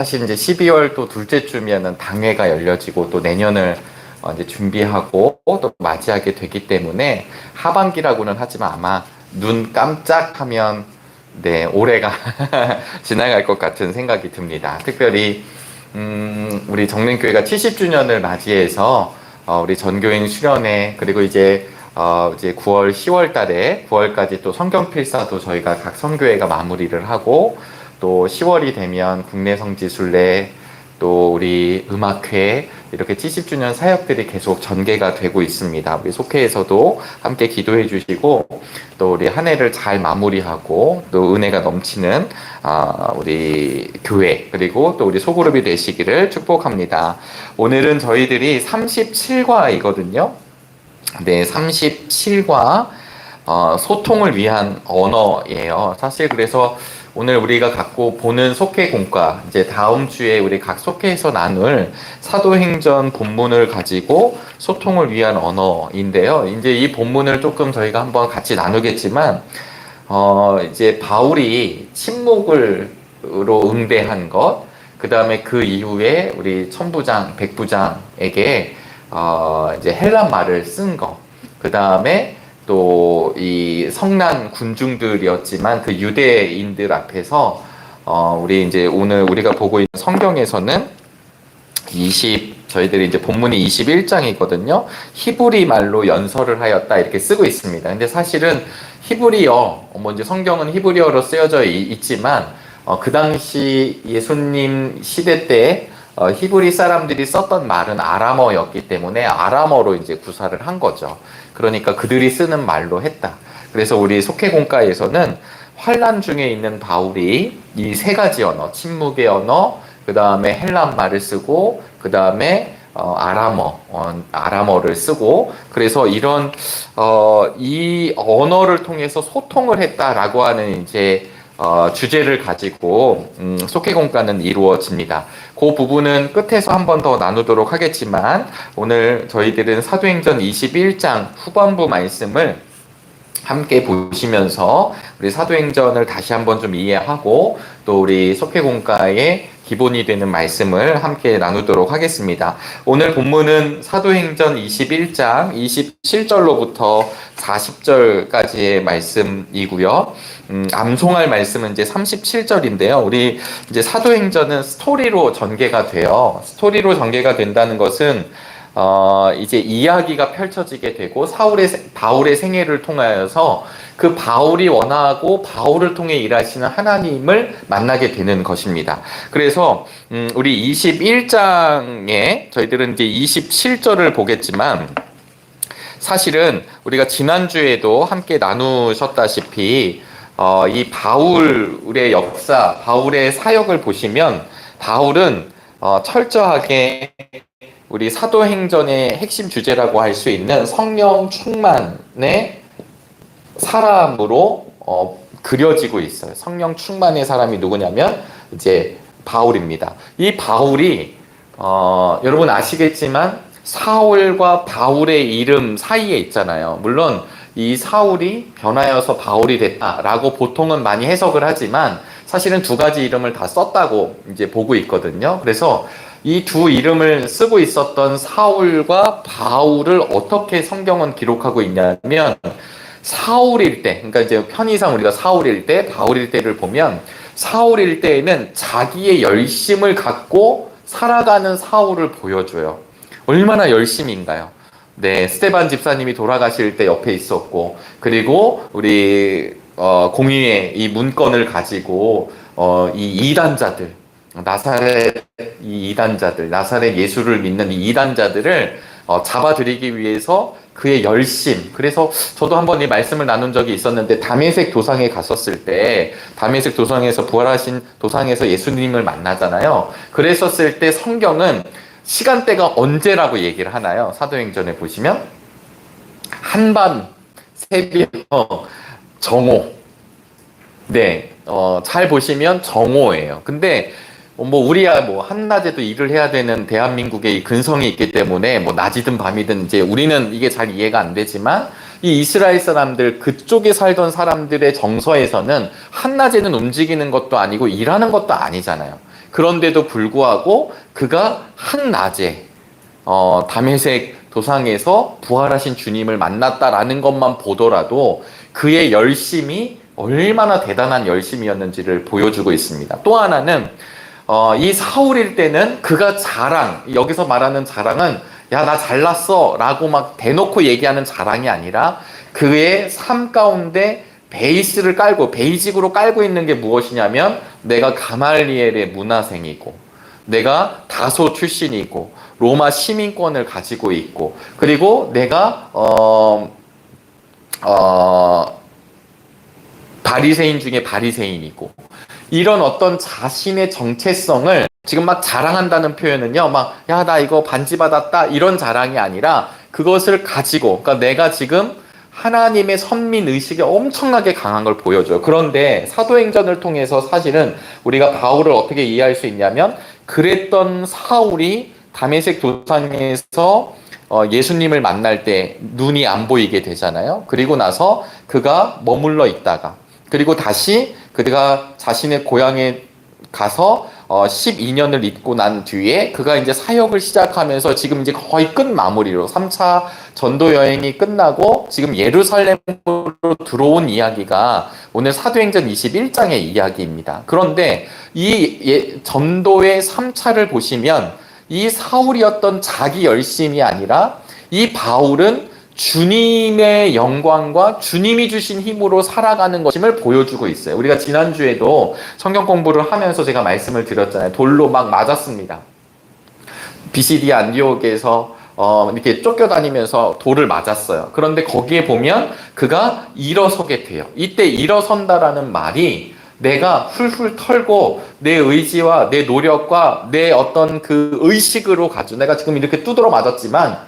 사실 이제 12월 또 둘째 주면은 당회가 열려지고 또 내년을 이제 준비하고 또 맞이하게 되기 때문에 하반기라고는 하지만 아마 눈 깜짝하면 네, 올해가 지나갈 것 같은 생각이 듭니다. 특별히 우리 정림교회가 70주년을 맞이해서 우리 전교인 수련회 그리고 이제 9월, 10월 달에 9월까지 또 성경필사도 저희가 각 선교회가 마무리를 하고 또 10월이 되면 국내 성지순례 또 우리 음악회 이렇게 70주년 사역들이 계속 전개가 되고 있습니다. 우리 속회에서도 함께 기도해 주시고 또 우리 한 해를 잘 마무리하고 또 은혜가 넘치는 우리 교회 그리고 또 우리 소그룹이 되시기를 축복합니다. 오늘은 저희들이 37과이거든요. 네, 37과 소통을 위한 언어예요. 사실 그래서 오늘 우리가 갖고 보는 속회 공과 이제 다음 주에 우리 각 속회에서 나눌 사도행전 본문을 가지고 소통을 위한 언어인데요. 이제 이 본문을 조금 저희가 한번 같이 나누겠지만 이제 바울이 침묵으로 응대한 것, 그 다음에 그 이후에 우리 천부장, 백부장에게 이제 헬란 말을 쓴 거, 그 다음에 또 이 성난 군중들이었지만 그 유대인들 앞에서 우리 이제 오늘 우리가 보고 있는 성경에서는 저희들이 이제 본문이 21장이거든요. 히브리 말로 연설을 하였다 이렇게 쓰고 있습니다. 근데 사실은 히브리어, 이제 성경은 히브리어로 쓰여져 있지만 그 당시 예수님 시대 때 히브리 사람들이 썼던 말은 아람어였기 때문에 아람어로 이제 구사를 한 거죠. 그러니까 그들이 쓰는 말로 했다. 그래서 우리 속회공과에서는 환란 중에 있는 바울이 이 세 가지 언어, 침묵의 언어, 그 다음에 헬란 말을 쓰고, 그 다음에 아람어를 쓰고, 그래서 이런 이 언어를 통해서 소통을 했다라고 하는 이제 주제를 가지고 속회공과는 이루어집니다. 그 부분은 끝에서 한 번 더 나누도록 하겠지만 오늘 저희들은 사도행전 21장 후반부 말씀을 함께 보시면서 우리 사도행전을 다시 한번 좀 이해하고 또 우리 속회공과의 기본이 되는 말씀을 함께 나누도록 하겠습니다. 오늘 본문은 사도행전 21장 27절로부터 40절까지의 말씀이고요. 암송할 말씀은 이제 37절인데요. 우리 이제 사도행전은 스토리로 전개가 돼요. 스토리로 전개가 된다는 것은 이제 이야기가 펼쳐지게 되고 바울의 생애를 통하여서 그 바울이 원하고 바울을 통해 일하시는 하나님을 만나게 되는 것입니다. 그래서 우리 21장에 저희들은 이제 27절을 보겠지만 사실은 우리가 지난주에도 함께 나누셨다시피 이 바울의 역사, 바울의 사역을 보시면 바울은 철저하게 우리 사도행전의 핵심 주제라고 할 수 있는 성령 충만의 사람으로 그려지고 있어요. 성령 충만의 사람이 누구냐면 이제 바울입니다. 이 바울이 여러분 아시겠지만 사울과 바울의 이름 사이에 있잖아요. 물론 이 사울이 변하여서 바울이 됐다라고 보통은 많이 해석을 하지만 사실은 두 가지 이름을 다 썼다고 이제 보고 있거든요. 그래서 이 두 이름을 쓰고 있었던 사울과 바울을 어떻게 성경은 기록하고 있냐면 사울일 때, 그러니까 이제 편의상 우리가 사울일 때, 바울일 때를 보면 사울일 때에는 자기의 열심을 갖고 살아가는 사울을 보여줘요. 얼마나 열심인가요? 네, 스테반 집사님이 돌아가실 때 옆에 있었고, 그리고 우리 공의회 이 문건을 가지고 이 이단자들, 나사렛 나사렛 예수를 믿는 이 이단자들을 잡아들이기 위해서 그의 열심. 그래서 저도 한번 이 말씀을 나눈 적이 있었는데 다메섹 도상에 갔었을 때 다메섹 도상에서 부활하신 도상에서 예수님을 만나잖아요. 그랬었을 때 성경은 시간대가 언제라고 얘기를 하나요? 사도행전에 보시면 한밤, 새벽, 정오. 네, 잘 보시면 정오예요. 근데 우리야 한낮에도 일을 해야 되는 대한민국의 이 근성이 있기 때문에 낮이든 밤이든 이제 우리는 이게 잘 이해가 안 되지만 이 이스라엘 사람들 그쪽에 살던 사람들의 정서에서는 한낮에는 움직이는 것도 아니고 일하는 것도 아니잖아요. 그런데도 불구하고 그가 한낮에 다메섹 도상에서 부활하신 주님을 만났다라는 것만 보더라도 그의 열심이 얼마나 대단한 열심이었는지를 보여주고 있습니다. 또 하나는 이 사울일 때는 그가 여기서 말하는 자랑은 야, 나 잘났어 라고 막 대놓고 얘기하는 자랑이 아니라 그의 삶 가운데 베이직으로 깔고 있는 게 무엇이냐면 내가 가말리엘의 문화생이고 내가 다소 출신이고 로마 시민권을 가지고 있고 그리고 내가 바리새인 중에 바리새인이고 이런 어떤 자신의 정체성을 지금 막 자랑한다는 표현은요, 막, 야, 나 이거 반지 받았다, 이런 자랑이 아니라 그것을 가지고, 그러니까 내가 지금 하나님의 선민의식이 엄청나게 강한 걸 보여줘요. 그런데 사도행전을 통해서 사실은 우리가 바울을 어떻게 이해할 수 있냐면, 그랬던 사울이 다메섹 도상에서 예수님을 만날 때 눈이 안 보이게 되잖아요. 그리고 나서 그가 머물러 있다가, 그리고 다시 그가 자신의 고향에 가서 12년을 있고 난 뒤에 그가 이제 사역을 시작하면서 지금 이제 거의 끝 마무리로 3차 전도 여행이 끝나고 지금 예루살렘으로 들어온 이야기가 오늘 사도행전 21장의 이야기입니다. 그런데 이 전도의 3차를 보시면 이 사울이었던 자기 열심이 아니라 이 바울은 주님의 영광과 주님이 주신 힘으로 살아가는 것임을 보여주고 있어요. 우리가 지난주에도 성경 공부를 하면서 제가 말씀을 드렸잖아요. 돌로 막 맞았습니다. 비시디아 안디옥에서 이렇게 쫓겨다니면서 돌을 맞았어요. 그런데 거기에 보면 그가 일어서게 돼요. 이때 일어선다라는 말이 내가 훌훌 털고 내 의지와 내 노력과 내 어떤 그 의식으로 가지고 내가 지금 이렇게 두드러 맞았지만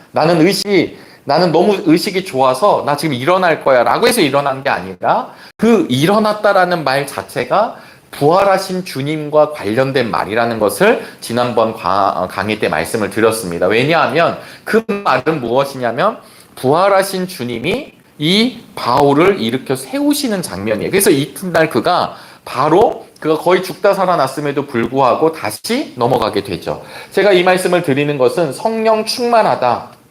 나는 너무 의식이 좋아서 나 지금 일어날 거야 라고 해서 일어난 게 아니라 그 일어났다라는 말 자체가 부활하신 주님과 관련된 말이라는 것을 지난번 강의 때 말씀을 드렸습니다. 왜냐하면 그 말은 무엇이냐면 부활하신 주님이 이 바울을 일으켜 세우시는 장면이에요. 그래서 이튿날 그가 거의 죽다 살아났음에도 불구하고 다시 넘어가게 되죠. 제가 이 말씀을 드리는 것은 성령 충만하다.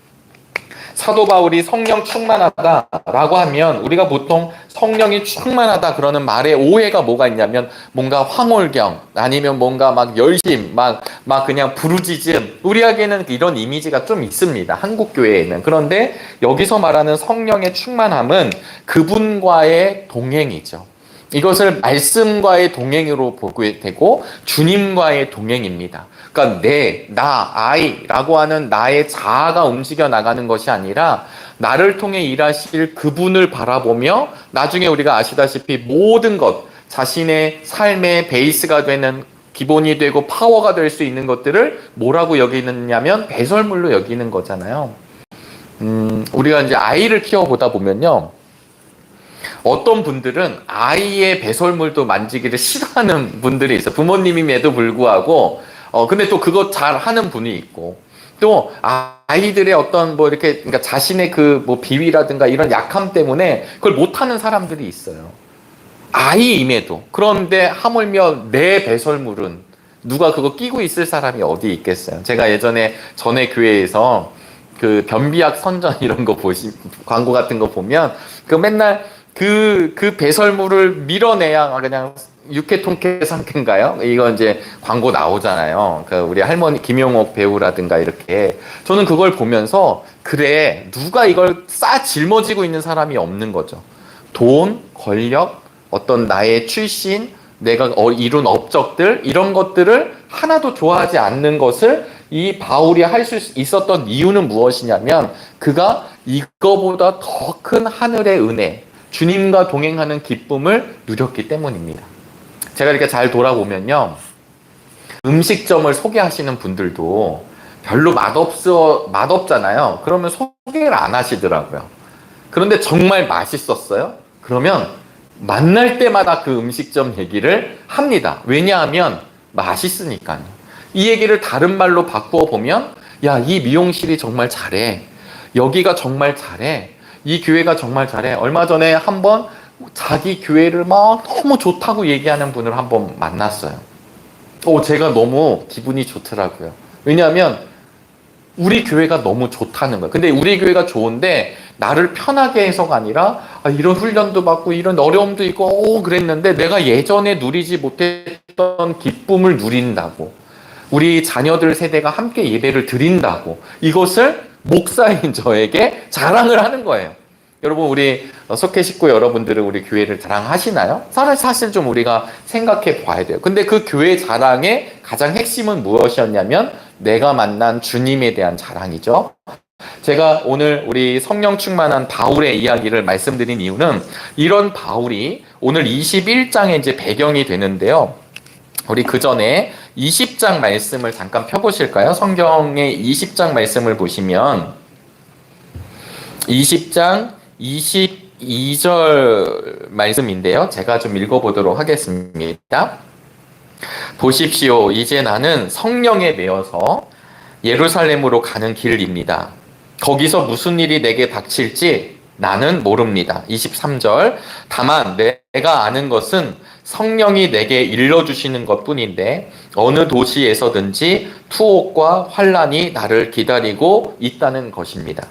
사도 바울이 성령 충만하다라고 하면 우리가 보통 성령이 충만하다 그러는 말에 오해가 뭐가 있냐면 뭔가 황홀경 아니면 뭔가 막 열심 막 그냥 부르짖음 우리에게는 이런 이미지가 좀 있습니다. 한국 교회에는. 그런데 여기서 말하는 성령의 충만함은 그분과의 동행이죠. 이것을 말씀과의 동행으로 보게 되고 주님과의 동행입니다. 그러니까 아이라고 하는 나의 자아가 움직여 나가는 것이 아니라 나를 통해 일하실 그분을 바라보며 나중에 우리가 아시다시피 모든 것, 자신의 삶의 베이스가 되는 기본이 되고 파워가 될 수 있는 것들을 뭐라고 여기느냐면 배설물로 여기는 거잖아요. 우리가 이제 아이를 키워보다 보면요. 어떤 분들은 아이의 배설물도 만지기를 싫어하는 분들이 있어요. 부모님임에도 불구하고 근데 또 그거 잘 하는 분이 있고 또 아이들의 어떤 그러니까 자신의 비위라든가 이런 약함 때문에 그걸 못하는 사람들이 있어요. 아이임에도. 그런데 하물며 내 배설물은 누가 그거 끼고 있을 사람이 어디 있겠어요. 제가 예전에 전에 교회에서 그 변비약 선전 이런 거 광고 같은 거 보면 맨날 그 배설물을 밀어내야 그냥 육회통쾌 상쾌인가요? 이거 이제 광고 나오잖아요. 우리 할머니 김용옥 배우라든가 이렇게. 저는 그걸 보면서 그래 누가 이걸 짊어지고 있는 사람이 없는 거죠. 돈, 권력, 어떤 나의 출신, 내가 이룬 업적들 이런 것들을 하나도 좋아하지 않는 것을 이 바울이 할 수 있었던 이유는 무엇이냐면 그가 이거보다 더 큰 하늘의 은혜 주님과 동행하는 기쁨을 누렸기 때문입니다. 제가 이렇게 잘 돌아보면요. 음식점을 소개하시는 분들도 별로 맛없잖아요. 그러면 소개를 안 하시더라고요. 그런데 정말 맛있었어요? 그러면 만날 때마다 그 음식점 얘기를 합니다. 왜냐하면 맛있으니까요. 이 얘기를 다른 말로 바꾸어 보면 야, 이 미용실이 정말 잘해. 여기가 정말 잘해. 이 교회가 정말 잘해. 얼마 전에 한번 자기 교회를 막 너무 좋다고 얘기하는 분을 한번 만났어요. 제가 너무 기분이 좋더라고요. 왜냐하면 우리 교회가 너무 좋다는 거예요. 근데 우리 교회가 좋은데 나를 편하게 해서가 아니라 이런 훈련도 받고 이런 어려움도 있고 그랬는데 내가 예전에 누리지 못했던 기쁨을 누린다고, 우리 자녀들 세대가 함께 예배를 드린다고, 이것을 목사인 저에게 자랑을 하는 거예요. 여러분, 우리 속회 식구 여러분들은 우리 교회를 자랑하시나요? 사실 좀 우리가 생각해 봐야 돼요. 근데 그 교회 자랑의 가장 핵심은 무엇이었냐면 내가 만난 주님에 대한 자랑이죠. 제가 오늘 우리 성령 충만한 바울의 이야기를 말씀드린 이유는 이런 바울이 오늘 21장의 이제 배경이 되는데요. 우리 그 전에 20장 말씀을 잠깐 펴보실까요? 성경의 20장 말씀을 보시면 20장 22절 말씀인데요. 제가 좀 읽어보도록 하겠습니다. 보십시오. 이제 나는 성령에 매여서 예루살렘으로 가는 길입니다. 거기서 무슨 일이 내게 닥칠지 나는 모릅니다. 23절. 다만 내가 아는 것은 성령이 내게 일러주시는 것뿐인데 어느 도시에서든지 투옥과 환란이 나를 기다리고 있다는 것입니다.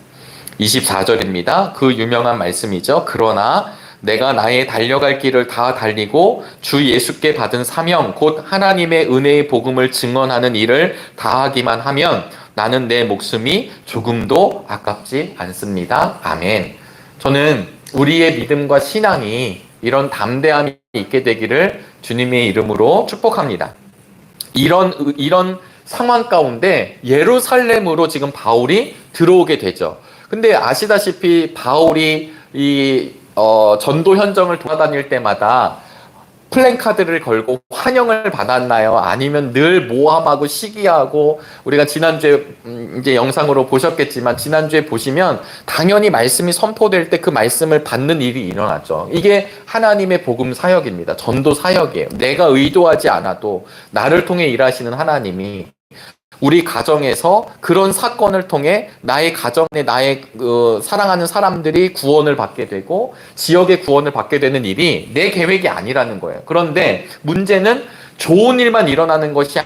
24절입니다. 그 유명한 말씀이죠. 그러나 내가 나의 달려갈 길을 다 달리고 주 예수께 받은 사명 곧 하나님의 은혜의 복음을 증언하는 일을 다하기만 하면 나는 내 목숨이 조금도 아깝지 않습니다. 아멘. 저는 우리의 믿음과 신앙이 이런 담대함이 있게 되기를 주님의 이름으로 축복합니다. 이런 상황 가운데 예루살렘으로 지금 바울이 들어오게 되죠. 근데 아시다시피 바울이 전도 현장을 돌아다닐 때마다 플랜카드를 걸고 환영을 받았나요? 아니면 늘 모함하고 시기하고, 우리가 지난주에 이제 영상으로 보셨겠지만 지난주에 보시면 당연히 말씀이 선포될 때 그 말씀을 받는 일이 일어났죠. 이게 하나님의 복음 사역입니다. 전도 사역이에요. 내가 의도하지 않아도 나를 통해 일하시는 하나님이 우리 가정에서 그런 사건을 통해 나의 가정에 나의 사랑하는 사람들이 구원을 받게 되고 지역의 구원을 받게 되는 일이 내 계획이 아니라는 거예요. 그런데 문제는 좋은 일만 일어나는 것이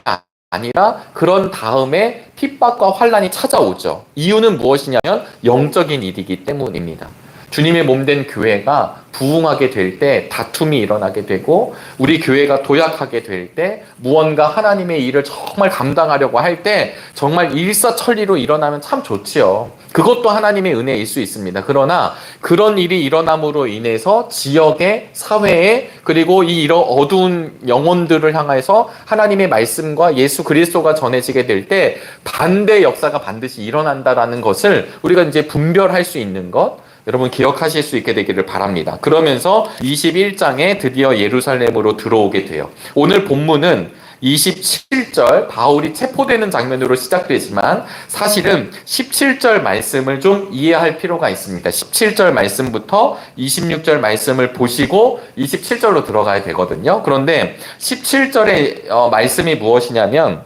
아니라 그런 다음에 핍박과 환란이 찾아오죠. 이유는 무엇이냐면 영적인 일이기 때문입니다. 주님의 몸된 교회가 부흥하게 될 때 다툼이 일어나게 되고, 우리 교회가 도약하게 될 때 무언가 하나님의 일을 정말 감당하려고 할 때 정말 일사천리로 일어나면 참 좋지요. 그것도 하나님의 은혜일 수 있습니다. 그러나 그런 일이 일어남으로 인해서 지역에, 사회에, 그리고 이런 어두운 영혼들을 향해서 하나님의 말씀과 예수 그리스도가 전해지게 될 때 반대 역사가 반드시 일어난다라는 것을 우리가 이제 분별할 수 있는 것, 여러분 기억하실 수 있게 되기를 바랍니다. 그러면서 21장에 드디어 예루살렘으로 들어오게 돼요. 오늘 본문은 27절 바울이 체포되는 장면으로 시작되지만 사실은 17절 말씀을 좀 이해할 필요가 있습니다. 17절 말씀부터 26절 말씀을 보시고 27절로 들어가야 되거든요. 그런데 17절의 말씀이 무엇이냐면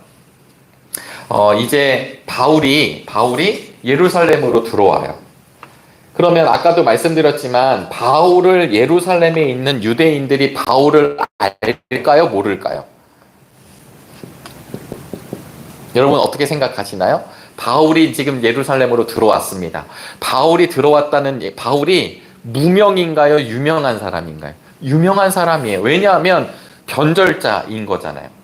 이제 바울이 예루살렘으로 들어와요. 그러면 아까도 말씀드렸지만 바울을, 예루살렘에 있는 유대인들이 바울을 알까요? 모를까요? 여러분 어떻게 생각하시나요? 바울이 지금 예루살렘으로 들어왔습니다. 바울이 무명인가요? 유명한 사람인가요? 유명한 사람이에요. 왜냐하면 변절자인 거잖아요.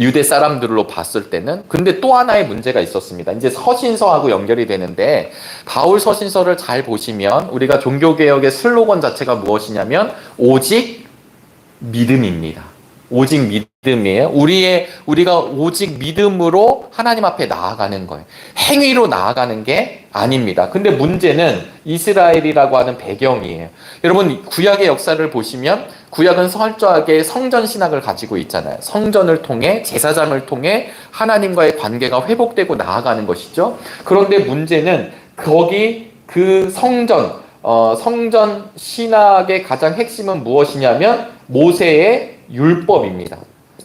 유대 사람들로 봤을 때는. 근데 또 하나의 문제가 있었습니다. 이제 서신서하고 연결이 되는데, 바울 서신서를 잘 보시면 우리가 종교개혁의 슬로건 자체가 무엇이냐면 오직 믿음입니다. 오직 믿음이에요. 우리가 오직 믿음으로 하나님 앞에 나아가는 거예요. 행위로 나아가는 게 아닙니다. 근데 문제는 이스라엘이라고 하는 배경이에요. 여러분 구약의 역사를 보시면 구약은 철저하게 성전 신학을 가지고 있잖아요. 성전을 통해, 제사장을 통해 하나님과의 관계가 회복되고 나아가는 것이죠. 그런데 문제는 거기 그 성전 신학의 가장 핵심은 무엇이냐면 모세의 율법입니다.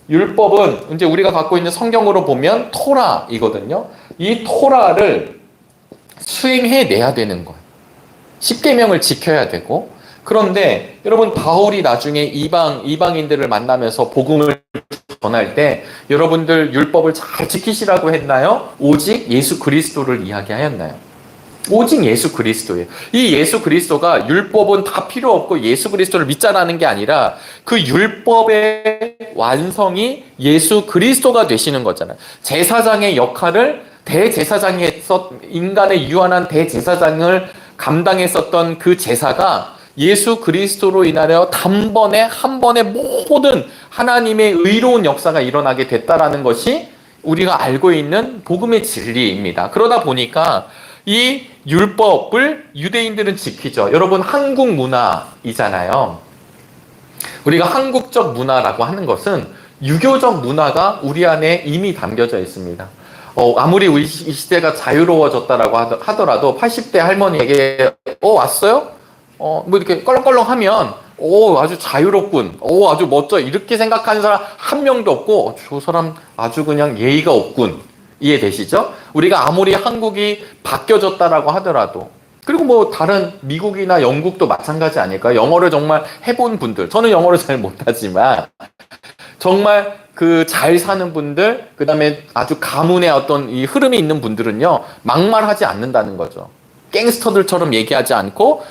율법은 이제 우리가 갖고 있는 성경으로 보면 토라이거든요. 이 토라를 수행해내야 되는 거예요. 십계명을 지켜야 되고. 그런데 여러분 바울이 나중에 이방인들을 만나면서 복음을 전할 때 여러분들 율법을 잘 지키시라고 했나요? 오직 예수 그리스도를 이야기하였나요? 오직 예수 그리스도예요. 이 예수 그리스도가 율법은 다 필요 없고 예수 그리스도를 믿자라는 게 아니라 그 율법의 완성이 예수 그리스도가 되시는 거잖아요. 제사장의 역할을 대제사장이 했었, 인간의 유한한 대제사장을 감당했었던 그 제사가 예수 그리스도로 인하여 단번에 한 번에 모든 하나님의 의로운 역사가 일어나게 됐다라는 것이 우리가 알고 있는 복음의 진리입니다. 그러다 보니까 이 율법을 유대인들은 지키죠. 여러분, 한국 문화이잖아요. 우리가 한국적 문화라고 하는 것은 유교적 문화가 우리 안에 이미 담겨져 있습니다. 아무리 이 시대가 자유로워졌다라고 하더라도 80대 할머니에게 왔어요? 뭐 이렇게 껄렁껄렁 하면 아주 자유롭군, 아주 멋져, 이렇게 생각하는 사람 한 명도 없고 저 사람 아주 그냥 예의가 없군. 이해되시죠? 우리가 아무리 한국이 바뀌어졌다라고 하더라도, 그리고 뭐 다른 미국이나 영국도 마찬가지 아닐까요? 영어를 정말 해본 분들, 저는 영어를 잘 못하지만 정말 그 잘 사는 분들, 그 다음에 아주 가문의 어떤 이 흐름이 있는 분들은요, 막말하지 않는다는 거죠. 갱스터들처럼 얘기하지 않고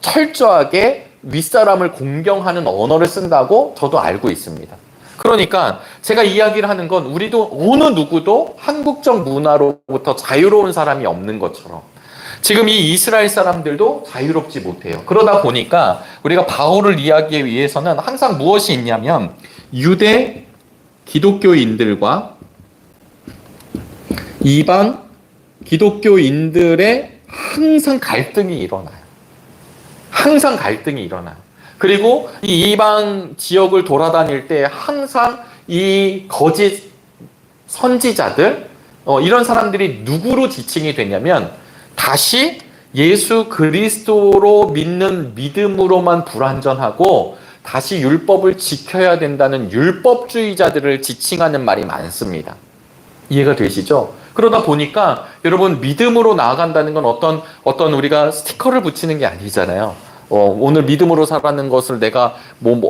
철저하게 윗사람을 공경하는 언어를 쓴다고 저도 알고 있습니다. 그러니까 제가 이야기를 하는 건 우리도 어느 누구도 한국적 문화로부터 자유로운 사람이 없는 것처럼 지금 이 이스라엘 사람들도 자유롭지 못해요. 그러다 보니까 우리가 바울을 이해하기 위해서는 항상 무엇이 있냐면 유대 기독교인들과 이방 기독교인들의 항상 갈등이 일어나요. 항상 갈등이 일어나요. 그리고 이 이방 지역을 돌아다닐 때 항상 이 거짓 선지자들, 이런 사람들이 누구로 지칭이 되냐면 다시 예수 그리스도로 믿는 믿음으로만 불완전하고 다시 율법을 지켜야 된다는 율법주의자들을 지칭하는 말이 많습니다. 이해가 되시죠? 그러다 보니까 여러분, 믿음으로 나아간다는 건 어떤 우리가 스티커를 붙이는 게 아니잖아요. 오늘 믿음으로 살아가는 것을 내가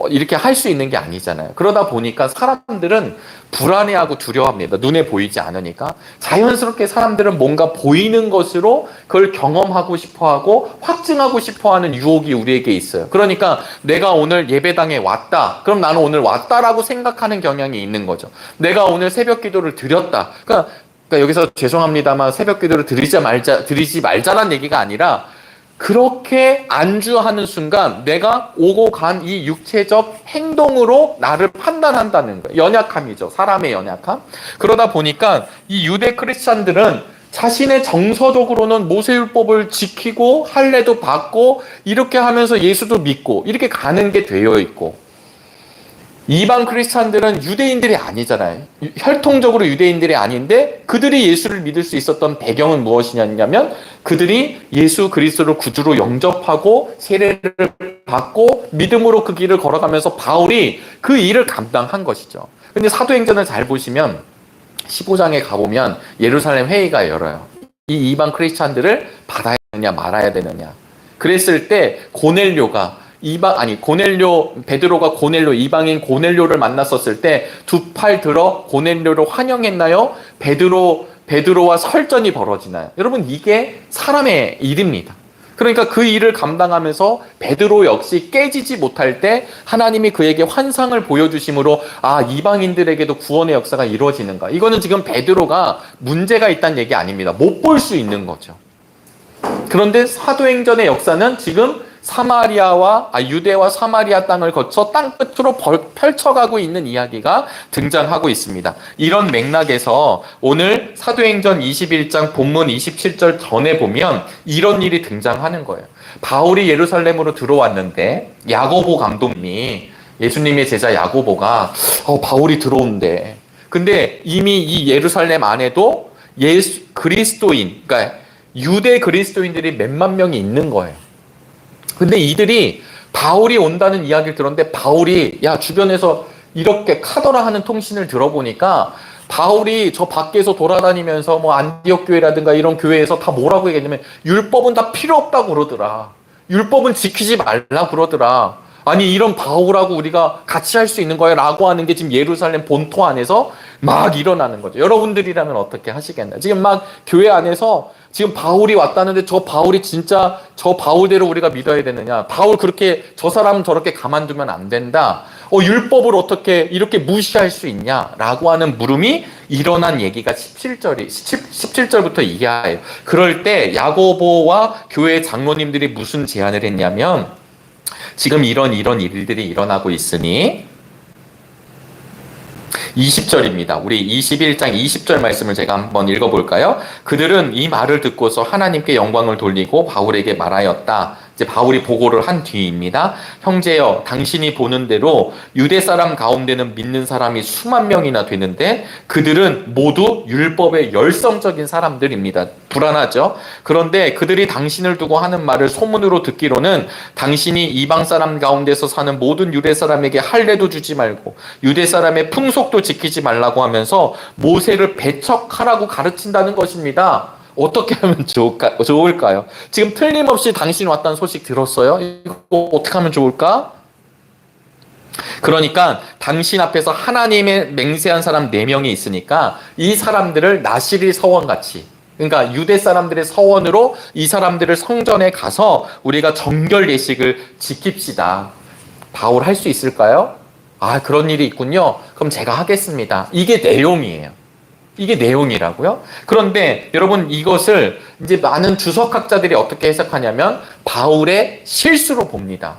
이렇게 할 수 있는 게 아니잖아요. 그러다 보니까 사람들은 불안해하고 두려워합니다. 눈에 보이지 않으니까. 자연스럽게 사람들은 뭔가 보이는 것으로 그걸 경험하고 싶어하고 확증하고 싶어하는 유혹이 우리에게 있어요. 그러니까 내가 오늘 예배당에 왔다. 그럼 나는 오늘 왔다라고 생각하는 경향이 있는 거죠. 내가 오늘 새벽 기도를 드렸다. 그러니까 여기서 죄송합니다만 새벽 기도를 드리지 말자란 얘기가 아니라 그렇게 안주하는 순간 내가 오고 간 이 육체적 행동으로 나를 판단한다는 거예요. 연약함이죠. 사람의 연약함. 그러다 보니까 이 유대 크리스찬들은 자신의 정서적으로는 모세율법을 지키고 할례도 받고 이렇게 하면서 예수도 믿고 이렇게 가는 게 되어 있고, 이방 크리스찬들은 유대인들이 아니잖아요. 혈통적으로 유대인들이 아닌데 그들이 예수를 믿을 수 있었던 배경은 무엇이냐면 그들이 예수 그리스도를 구주로 영접하고 세례를 받고 믿음으로 그 길을 걸어가면서 바울이 그 일을 감당한 것이죠. 근데 사도행전을 잘 보시면 15장에 가보면 예루살렘 회의가 열어요. 이 이방 크리스찬들을 받아야 되느냐 말아야 되느냐. 그랬을 때 베드로가 고넬료, 이방인 고넬료를 만났었을 때 두 팔 들어 고넬료를 환영했나요? 베드로와 설전이 벌어지나요? 여러분, 이게 사람의 일입니다. 그러니까 그 일을 감당하면서 베드로 역시 깨지지 못할 때 하나님이 그에게 환상을 보여주심으로 이방인들에게도 구원의 역사가 이루어지는가. 이거는 지금 베드로가 문제가 있다는 얘기 아닙니다. 못 볼 수 있는 거죠. 그런데 사도행전의 역사는 지금 유대와 사마리아 땅을 거쳐 땅 끝으로 펼쳐가고 있는 이야기가 등장하고 있습니다. 이런 맥락에서 오늘 사도행전 21장 본문 27절 전에 보면 이런 일이 등장하는 거예요. 바울이 예루살렘으로 들어왔는데 야고보 감독님이, 예수님의 제자 야고보가 바울이 들어온대. 근데 이미 이 예루살렘 안에도 그리스도인, 그러니까 유대 그리스도인들이 몇만 명이 있는 거예요. 근데 이들이 바울이 온다는 이야기를 들었는데 바울이 주변에서 이렇게 카더라 하는 통신을 들어보니까 바울이 저 밖에서 돌아다니면서 안디옥 교회라든가 이런 교회에서 다 뭐라고 얘기했냐면 율법은 다 필요 없다고 그러더라. 율법은 지키지 말라 그러더라. 아니 이런 바울하고 우리가 같이 할 수 있는 거야 라고 하는 게 지금 예루살렘 본토 안에서 막 일어나는 거죠. 여러분들이라면 어떻게 하시겠나요? 지금 막 교회 안에서 지금 바울이 왔다는데 저 바울이 진짜 저 바울대로 우리가 믿어야 되느냐, 바울 그렇게 저 사람은 저렇게 가만두면 안 된다, 율법을 어떻게 이렇게 무시할 수 있냐 라고 하는 물음이 일어난 얘기가 17절부터 이하예요. 그럴 때 야고보와 교회 장로님들이 무슨 제안을 했냐면, 지금 이런 일들이 일어나고 있으니 20절입니다. 우리 21장 20절 말씀을 제가 한번 읽어볼까요? 그들은 이 말을 듣고서 하나님께 영광을 돌리고 바울에게 말하였다. 이제 바울이 보고를 한 뒤입니다. 형제여, 당신이 보는 대로 유대 사람 가운데는 믿는 사람이 수만 명이나 되는데 그들은 모두 율법의 열성적인 사람들입니다. 불안하죠? 그런데 그들이 당신을 두고 하는 말을 소문으로 듣기로는 당신이 이방 사람 가운데서 사는 모든 유대 사람에게 할례도 주지 말고 유대 사람의 풍속도 지키지 말라고 하면서 모세를 배척하라고 가르친다는 것입니다. 어떻게 하면 좋을까요? 지금 틀림없이 당신이 왔다는 소식 들었어요? 이거 어떻게 하면 좋을까? 그러니까 당신 앞에서 하나님의 맹세한 사람 4명이 있으니까 이 사람들을 나시릴 서원같이, 그러니까 유대 사람들의 서원으로 이 사람들을 성전에 가서 우리가 정결 예식을 지킵시다. 바울 할 수 있을까요? 그런 일이 있군요. 그럼 제가 하겠습니다. 이게 내용이에요. 이게 내용이라고요? 그런데 여러분, 이것을 이제 많은 주석학자들이 어떻게 해석하냐면 바울의 실수로 봅니다.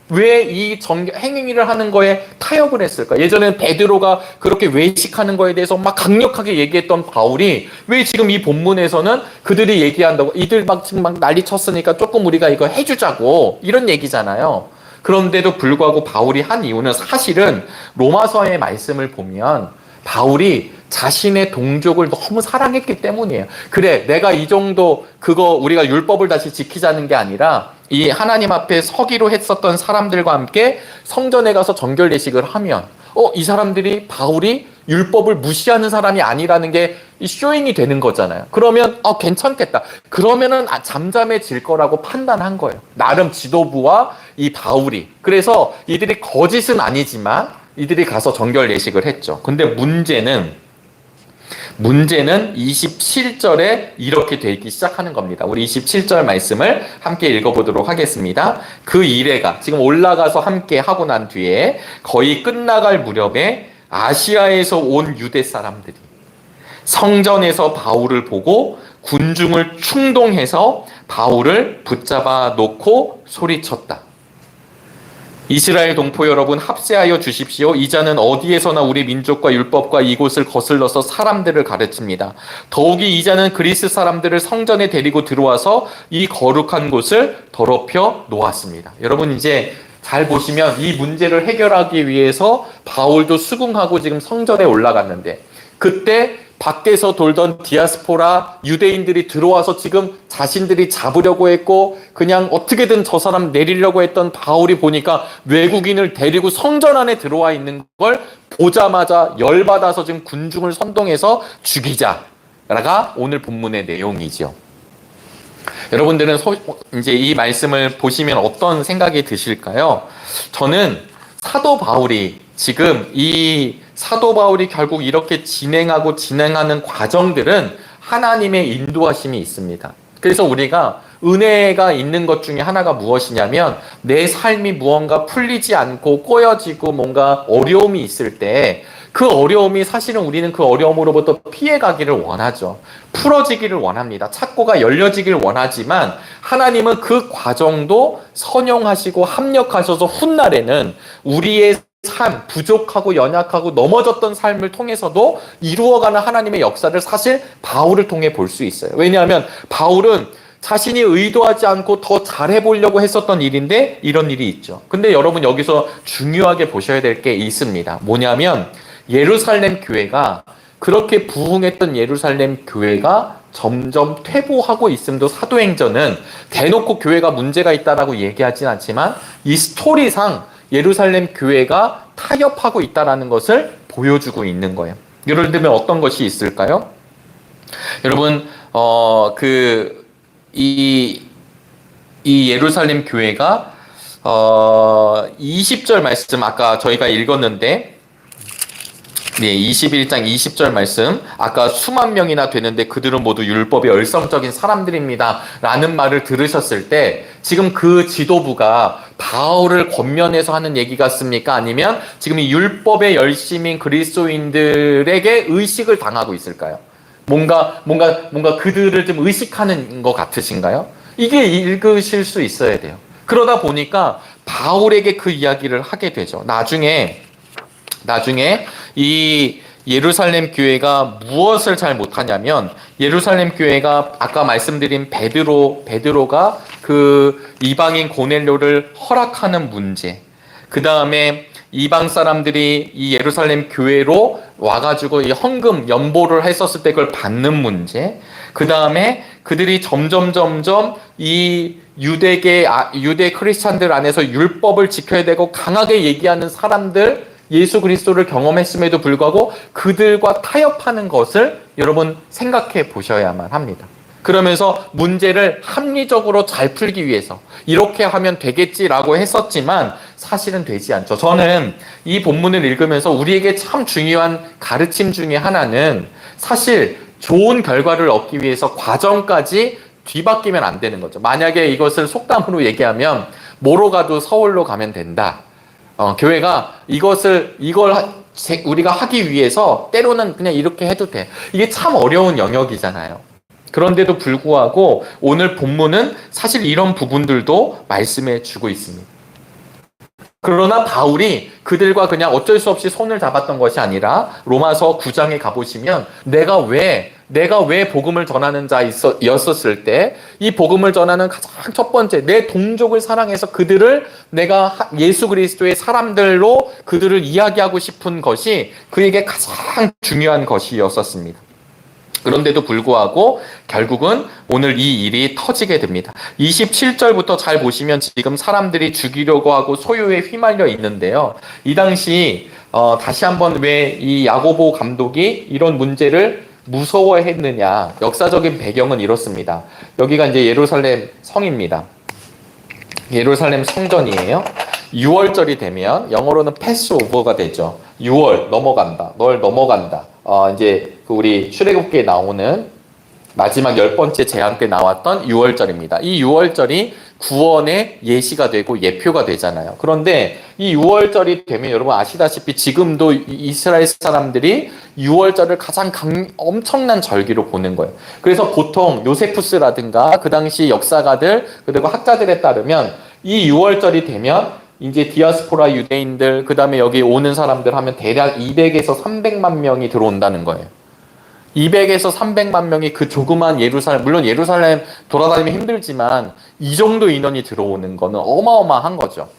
왜 이 행위를 하는 거에 타협을 했을까? 예전에 베드로가 그렇게 외식하는 거에 대해서 막 강력하게 얘기했던 바울이 왜 지금 이 본문에서는 그들이 얘기한다고, 이들 막 지금 막 난리 쳤으니까 조금 우리가 이거 해주자고, 이런 얘기잖아요. 그런데도 불구하고 바울이 한 이유는 사실은 로마서의 말씀을 보면 바울이 자신의 동족을 너무 사랑했기 때문이에요. 그래, 내가 이 정도 우리가 율법을 다시 지키자는 게 아니라 이 하나님 앞에 서기로 했었던 사람들과 함께 성전에 가서 정결 예식을 하면 이 사람들이 바울이 율법을 무시하는 사람이 아니라는 게 쇼잉이 되는 거잖아요. 그러면 괜찮겠다. 그러면은 잠잠해질 거라고 판단한 거예요. 나름 지도부와 이 바울이. 그래서 이들이 거짓은 아니지만 이들이 가서 정결 예식을 했죠. 근데 문제는 27절에 이렇게 되기 시작하는 겁니다. 우리 27절 말씀을 함께 읽어보도록 하겠습니다. 그 이레가 지금 올라가서 함께 하고 난 뒤에 거의 끝나갈 무렵에 아시아에서 온 유대 사람들이 성전에서 바울을 보고 군중을 충동해서 바울을 붙잡아 놓고 소리쳤다. 이스라엘 동포 여러분, 합세하여 주십시오. 이 자는 어디에서나 우리 민족과 율법과 이곳을 거슬러서 사람들을 가르칩니다. 더욱이 이 자는 그리스 사람들을 성전에 데리고 들어와서 이 거룩한 곳을 더럽혀 놓았습니다. 여러분, 이제 잘 보시면 이 문제를 해결하기 위해서 바울도 수긍하고 지금 성전에 올라갔는데, 그때 밖에서 돌던 디아스포라 유대인들이 들어와서 지금 자신들이 잡으려고 했고 그냥 어떻게든 저 사람 내리려고 했던 바울이 보니까 외국인을 데리고 성전 안에 들어와 있는 걸 보자마자 열받아서 지금 군중을 선동해서 죽이자가 오늘 본문의 내용이죠. 여러분들은 이제 이 말씀을 보시면 어떤 생각이 드실까요? 저는 사도 바울이 지금 사도 바울이 결국 이렇게 진행하는 과정들은 하나님의 인도하심이 있습니다. 그래서 우리가 은혜가 있는 것 중에 하나가 무엇이냐면 내 삶이 무언가 풀리지 않고 꼬여지고 뭔가 어려움이 있을 때 그 어려움이 사실은 우리는 그 어려움으로부터 피해가기를 원하죠. 풀어지기를 원합니다. 착고가 열려지기를 원하지만 하나님은 그 과정도 선용하시고 합력하셔서 훗날에는 우리의 삶, 부족하고 연약하고 넘어졌던 삶을 통해서도 이루어가는 하나님의 역사를 사실 바울을 통해 볼 수 있어요. 왜냐하면 바울은 자신이 의도하지 않고 더 잘해보려고 했었던 일인데 이런 일이 있죠. 근데 여러분, 여기서 중요하게 보셔야 될 게 있습니다. 뭐냐면 예루살렘 교회가, 그렇게 부흥했던 예루살렘 교회가 점점 퇴보하고 있음도 사도행전은 대놓고 교회가 문제가 있다라고 얘기하진 않지만 이 스토리상 예루살렘 교회가 타협하고 있다는 것을 보여주고 있는 거예요. 예를 들면 어떤 것이 있을까요? 여러분, 이 예루살렘 교회가 20절 말씀 아까 저희가 읽었는데, 네, 21장 20절 말씀. 아까 수만 명이나 되는데 그들은 모두 율법의 열성적인 사람들입니다. 라는 말을 들으셨을 때 지금 그 지도부가 바울을 권면해서 하는 얘기 같습니까? 아니면 지금 이 율법의 열심인 그리스도인들에게 의식을 당하고 있을까요? 뭔가 그들을 좀 의식하는 것 같으신가요? 이게 읽으실 수 있어야 돼요. 그러다 보니까 바울에게 그 이야기를 하게 되죠. 나중에 이 예루살렘 교회가 무엇을 잘 못하냐면, 예루살렘 교회가 아까 말씀드린 베드로가 그 이방인 고넬료를 허락하는 문제, 그 다음에 이방 사람들이 이 예루살렘 교회로 와가지고 이 헌금 연보를 했었을 때 그걸 받는 문제, 그 다음에 그들이 점점 이 유대 크리스찬들 안에서 율법을 지켜야 되고 강하게 얘기하는 사람들, 예수 그리스도를 경험했음에도 불구하고 그들과 타협하는 것을 여러분 생각해 보셔야만 합니다. 그러면서 문제를 합리적으로 잘 풀기 위해서 이렇게 하면 되겠지라고 했었지만 사실은 되지 않죠. 저는 이 본문을 읽으면서 우리에게 참 중요한 가르침 중에 하나는, 사실 좋은 결과를 얻기 위해서 과정까지 뒤바뀌면 안 되는 거죠. 만약에 이것을 속담으로 얘기하면 뭐로 가도 서울로 가면 된다. 교회가 이걸 우리가 하기 위해서 때로는 그냥 이렇게 해도 돼. 이게 참 어려운 영역이잖아요. 그런데도 불구하고 오늘 본문은 사실 이런 부분들도 말씀해 주고 있습니다. 그러나 바울이 그들과 그냥 어쩔 수 없이 손을 잡았던 것이 아니라 로마서 9장에 가보시면 내가 왜 복음을 전하는 자였었을 때 이 복음을 전하는 가장 첫 번째, 내 동족을 사랑해서 그들을 내가 예수 그리스도의 사람들로 그들을 이야기하고 싶은 것이 그에게 가장 중요한 것이었었습니다. 그런데도 불구하고 결국은 오늘 이 일이 터지게 됩니다. 27절부터 잘 보시면 지금 사람들이 죽이려고 하고 소요에 휘말려 있는데요. 이 당시 다시 한번 왜 이 야고보 감독이 이런 문제를 무서워했느냐. 역사적인 배경은 이렇습니다. 여기가 이제 예루살렘 성입니다. 예루살렘 성전이에요. 6월절이 되면 영어로는 패스오버가 되죠. 6월 넘어간다. 널 넘어간다. 이제 우리 출애굽기에 나오는 마지막 10번째 재앙 때 나왔던 6월절입니다. 이 6월절이 구원의 예시가 되고 예표가 되잖아요. 그런데 이 6월절이 되면 여러분 아시다시피 지금도 이스라엘 사람들이 6월절을 가장 엄청난 절기로 보는 거예요. 그래서 보통 요세푸스라든가 그 당시 역사가들 그리고 학자들에 따르면 이 6월절이 되면 이제 디아스포라 유대인들 그 다음에 여기 오는 사람들 하면 대략 200에서 300만 명이 들어온다는 거예요. 200에서 300만 명이 그 조그만 예루살렘, 물론 예루살렘 돌아다니면 힘들지만 이 정도 인원이 들어오는 거는 어마어마한 거죠.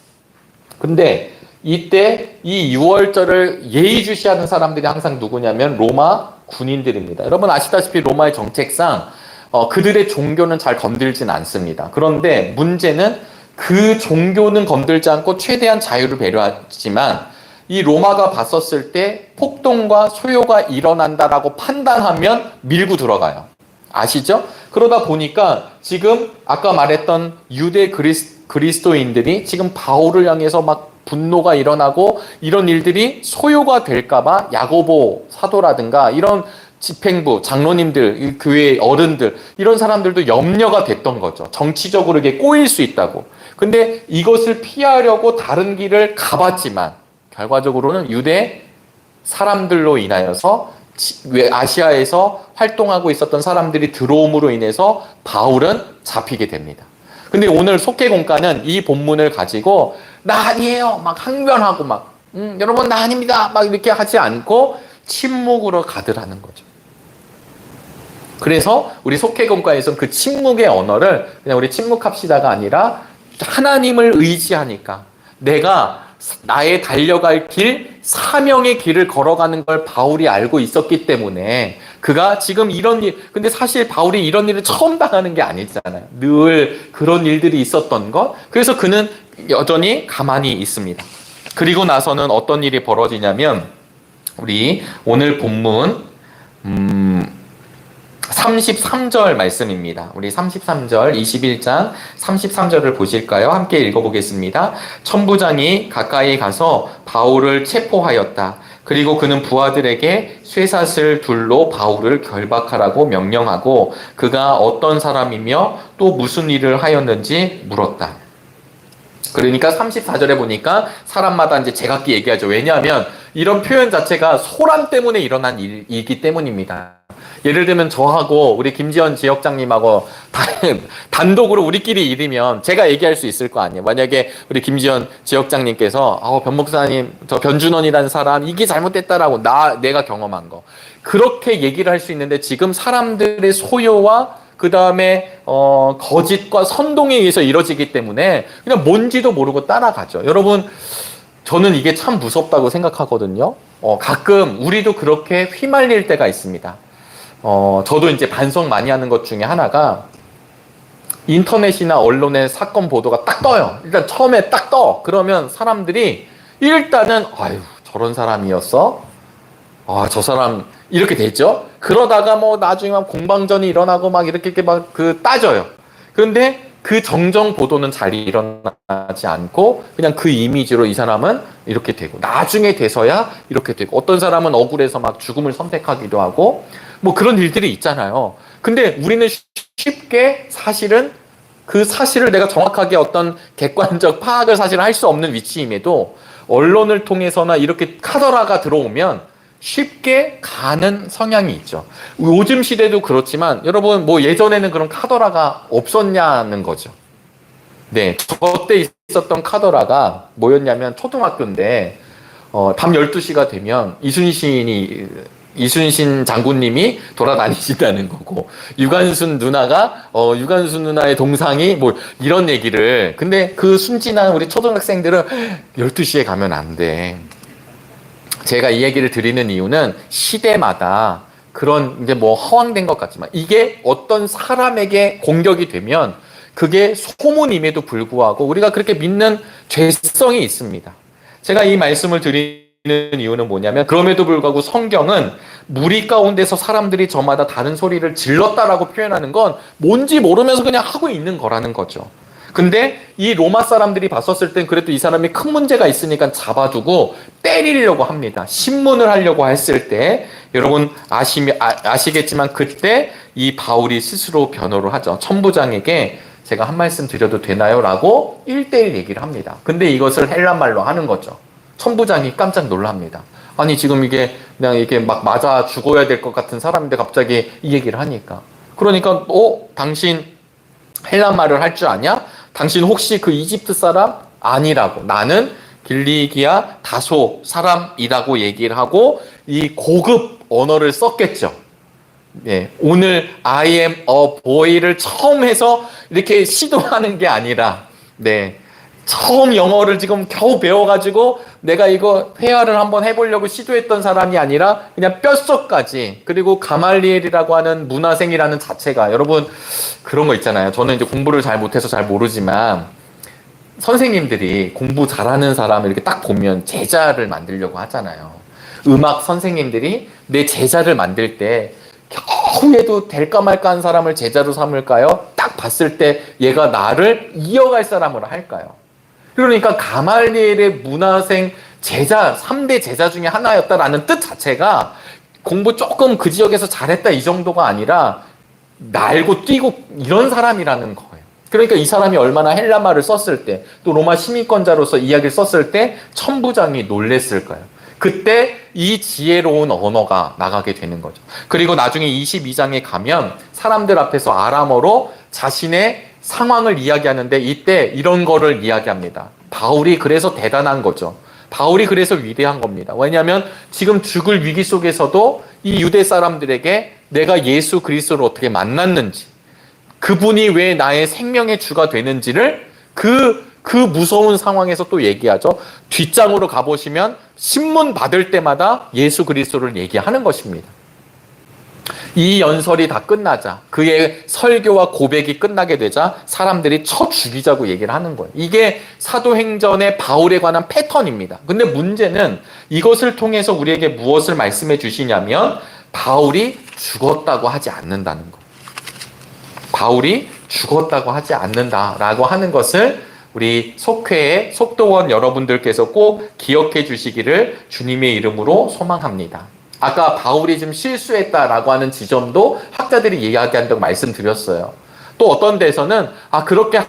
근데 이때 이 6월절을 예의주시하는 사람들이 항상 누구냐면 로마 군인들입니다. 여러분 아시다시피 로마의 정책상 그들의 종교는 잘 건들진 않습니다. 그런데 문제는 그 종교는 건들지 않고 최대한 자유를 배려하지만 이 로마가 봤었을 때 폭동과 소요가 일어난다라고 판단하면 밀고 들어가요. 아시죠? 그러다 보니까 지금 아까 말했던 유대 그리스도인들이 지금 바울을 향해서 막 분노가 일어나고 이런 일들이 소요가 될까봐 야고보 사도라든가 이런 집행부, 장로님들, 교회 어른들 이런 사람들도 염려가 됐던 거죠. 정치적으로 이게 꼬일 수 있다고. 근데 이것을 피하려고 다른 길을 가봤지만 결과적으로는 유대 사람들로 인하여서 아시아에서 활동하고 있었던 사람들이 들어옴으로 인해서 바울은 잡히게 됩니다. 근데 오늘 속죄공과는 이 본문을 가지고 나 아니에요 막 항변하고 막 여러분 나 아닙니다 막 이렇게 하지 않고 침묵으로 가드라는 거죠. 그래서 우리 속죄공과에서는 그 침묵의 언어를 그냥 우리 침묵합시다가 아니라 하나님을 의지하니까 내가 나의 달려갈 길, 사명의 길을 걸어가는 걸 바울이 알고 있었기 때문에 그가 지금 이런 일, 근데 사실 바울이 이런 일을 처음 당하는 게 아니잖아요. 늘 그런 일들이 있었던 것. 그래서 그는 여전히 가만히 있습니다. 그리고 나서는 어떤 일이 벌어지냐면 우리 오늘 본문 33절 말씀입니다. 우리 33절, 21장 33절을 보실까요? 함께 읽어보겠습니다. 천부장이 가까이 가서 바울을 체포하였다. 그리고 그는 부하들에게 쇠사슬 둘로 바울을 결박하라고 명령하고 그가 어떤 사람이며 또 무슨 일을 하였는지 물었다. 그러니까 34절에 보니까 사람마다 이제 제각기 얘기하죠. 왜냐하면 이런 표현 자체가 소란 때문에 일어난 일이기 때문입니다. 예를 들면 저하고 우리 김지현 지역장님하고 단독으로 우리끼리 일이면 제가 얘기할 수 있을 거 아니에요. 만약에 우리 김지현 지역장님께서 변 목사님 저 변준원이라는 사람 이게 잘못됐다라고 내가 경험한 거 그렇게 얘기를 할 수 있는데 지금 사람들의 소요와 그 다음에 거짓과 선동에 의해서 이루어지기 때문에 그냥 뭔지도 모르고 따라가죠. 여러분 저는 이게 참 무섭다고 생각하거든요. 가끔 우리도 그렇게 휘말릴 때가 있습니다. 저도 이제 반성 많이 하는 것 중에 하나가 인터넷이나 언론의 사건 보도가 딱 떠요. 일단 처음에 딱 떠. 그러면 사람들이 일단은 아유 저런 사람이었어? 저 사람 이렇게 됐죠? 그러다가 뭐 나중에 막 공방전이 일어나고 막 이렇게 막 따져요. 그런데 그 정정 보도는 잘 일어나지 않고 그냥 그 이미지로 이 사람은 이렇게 되고 나중에 돼서야 이렇게 되고 어떤 사람은 억울해서 막 죽음을 선택하기도 하고 뭐 그런 일들이 있잖아요. 근데 우리는 쉽게 사실은 그 사실을 내가 정확하게 어떤 객관적 파악을 사실 할 수 없는 위치임에도 언론을 통해서나 이렇게 카더라가 들어오면 쉽게 가는 성향이 있죠. 요즘 시대도 그렇지만 여러분 뭐 예전에는 그런 카더라가 없었냐는 거죠. 네, 저때 있었던 카더라가 뭐였냐면 초등학교인데 밤 12시가 되면 이순신 장군님이 돌아다니신다는 거고 유관순 누나의 동상이 뭐 이런 얘기를 근데 그 순진한 우리 초등학생들은 12시에 가면 안 돼. 제가 이 얘기를 드리는 이유는 시대마다 그런 이제 뭐 허황된 것 같지만 이게 어떤 사람에게 공격이 되면 그게 소문임에도 불구하고 우리가 그렇게 믿는 죄성이 있습니다. 제가 이 말씀을 드리는 이유는 뭐냐면 그럼에도 불구하고 성경은 무리 가운데서 사람들이 저마다 다른 소리를 질렀다라고 표현하는 건 뭔지 모르면서 그냥 하고 있는 거라는 거죠. 근데 이 로마 사람들이 봤었을 땐 그래도 이 사람이 큰 문제가 있으니까 잡아두고 때리려고 합니다. 신문을 하려고 했을 때 여러분 아시겠지만 그때 이 바울이 스스로 변호를 하죠. 천부장에게 제가 한 말씀 드려도 되나요? 라고 1대1 얘기를 합니다. 근데 이것을 헬란말로 하는 거죠. 천부장이 깜짝 놀랍니다. 아니 지금 이게 그냥 이게 막 맞아 죽어야 될 것 같은 사람인데 갑자기 이 얘기를 하니까 그러니까 당신 헬란말을 할 줄 아냐? 당신 혹시 그 이집트 사람? 아니라고. 나는 길리기아 다소 사람이라고 얘기를 하고 이 고급 언어를 썼겠죠. 예, 오늘 I am a boy를 처음 해서 이렇게 시도하는 게 아니라 네, 처음 영어를 지금 겨우 배워가지고 내가 이거 회화를 한번 해보려고 시도했던 사람이 아니라 그냥 뼛속까지 그리고 가말리엘이라고 하는 문화생이라는 자체가 여러분 그런 거 있잖아요. 저는 이제 공부를 잘 못해서 잘 모르지만 선생님들이 공부 잘하는 사람을 이렇게 딱 보면 제자를 만들려고 하잖아요. 음악 선생님들이 내 제자를 만들 때 겨우 해도 될까 말까 한 사람을 제자로 삼을까요? 딱 봤을 때 얘가 나를 이어갈 사람으로 할까요? 그러니까 가말리엘의 문화생 제자 3대 제자 중에 하나였다라는 뜻 자체가 공부 조금 그 지역에서 잘했다 이 정도가 아니라 날고 뛰고 이런 사람이라는 거예요. 그러니까 이 사람이 얼마나 헬라말을 썼을 때 또 로마 시민권자로서 이야기를 썼을 때 천부장이 놀랬을까요? 그때 이 지혜로운 언어가 나가게 되는 거죠. 그리고 나중에 22장에 가면 사람들 앞에서 아람어로 자신의 상황을 이야기하는데 이때 이런 거를 이야기합니다. 바울이 그래서 대단한 거죠. 바울이 그래서 위대한 겁니다. 왜냐하면 지금 죽을 위기 속에서도 이 유대 사람들에게 내가 예수 그리스도를 어떻게 만났는지 그분이 왜 나의 생명의 주가 되는지를 그 무서운 상황에서 또 얘기하죠. 뒷장으로 가보시면 신문 받을 때마다 예수 그리스도를 얘기하는 것입니다. 이 연설이 다 끝나자 그의 설교와 고백이 끝나게 되자 사람들이 쳐 죽이자고 얘기를 하는 거예요. 이게 사도행전의 바울에 관한 패턴입니다. 근데 문제는 이것을 통해서 우리에게 무엇을 말씀해 주시냐면 바울이 죽었다고 하지 않는다는 거. 바울이 죽었다고 하지 않는다라고 하는 것을 우리 속회의 속도원 여러분들께서 꼭 기억해 주시기를 주님의 이름으로 소망합니다. 아까 바울이 좀 실수했다라고 하는 지점도 학자들이 이야기한다고 말씀드렸어요. 또 어떤 데서는 그렇게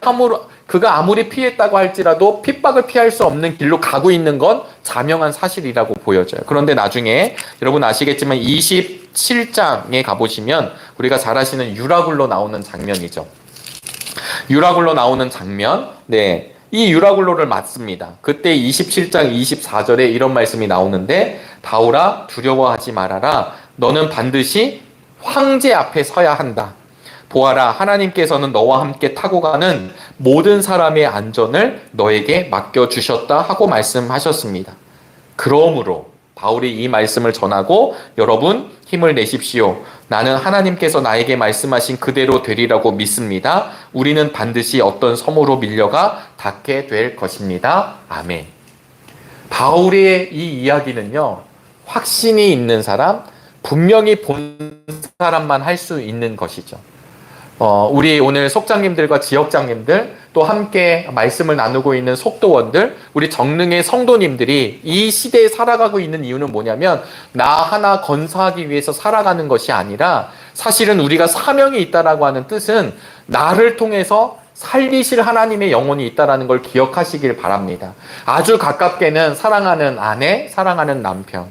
그가 아무리 피했다고 할지라도 핍박을 피할 수 없는 길로 가고 있는 건 자명한 사실이라고 보여져요. 그런데 나중에 여러분 아시겠지만 27장에 가보시면 우리가 잘 아시는 유라굴로 나오는 장면이죠. 유라굴로 나오는 장면, 이 유라굴로를 맞습니다. 그때 27장 24절에 이런 말씀이 나오는데, 바울아 두려워하지 말아라. 너는 반드시 황제 앞에 서야 한다. 보아라, 하나님께서는 너와 함께 타고 가는 모든 사람의 안전을 너에게 맡겨주셨다 하고 말씀하셨습니다. 그러므로 바울이 이 말씀을 전하고, 여러분 힘을 내십시오. 나는 하나님께서 나에게 말씀하신 그대로 되리라고 믿습니다. 우리는 반드시 어떤 섬으로 밀려가 닿게 될 것입니다. 아멘. 바울의 이 이야기는요, 확신이 있는 사람, 분명히 본 사람만 할 수 있는 것이죠. 우리 오늘 속장님들과 지역장님들, 또 함께 말씀을 나누고 있는 속도원들, 우리 정릉의 성도님들이 이 시대에 살아가고 있는 이유는 뭐냐면, 나 하나 건사하기 위해서 살아가는 것이 아니라, 사실은 우리가 사명이 있다라고 하는 뜻은 나를 통해서 살리실 하나님의 영혼이 있다라는 걸 기억하시길 바랍니다. 아주 가깝게는 사랑하는 아내, 사랑하는 남편,